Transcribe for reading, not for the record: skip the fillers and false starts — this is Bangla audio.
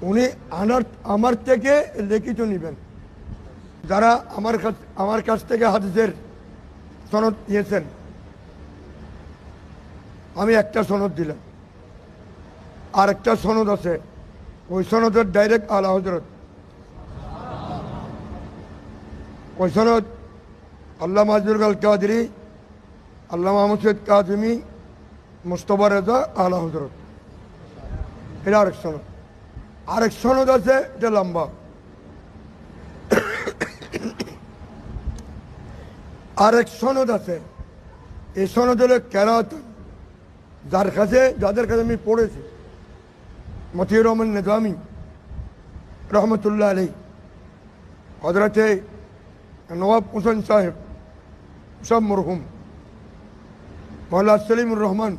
উনি আমার থেকে লিখিত নেবেন। যারা আমার কাছ থেকে হাদিসের সনদ নিয়েছেন, আমি একটা সনদ দিলাম, আর একটা সনদ আছে, ওই সনদের ডাইরেক্ট আলা হজরত। ওই সনদ আল্লামা মাজরুল আল কাদরি, আল্লামা মুহসিদ কাজিমি, মুস্তফা রেজা আলা হজরত। এটা আরেক সনদ। আরেক সনদ আছে, এটা লম্বা। আরেক সনদ আছে, এই সনদ হলো কেরাত, যাদের কাছে আমি পড়েছি, মতিউর রহমান নিজামী রহমতুল্লাহ আলী, হজরতে নওয়াব হোসেন সাহেব সব মরহুম, মৌলা সলিমুর রহমান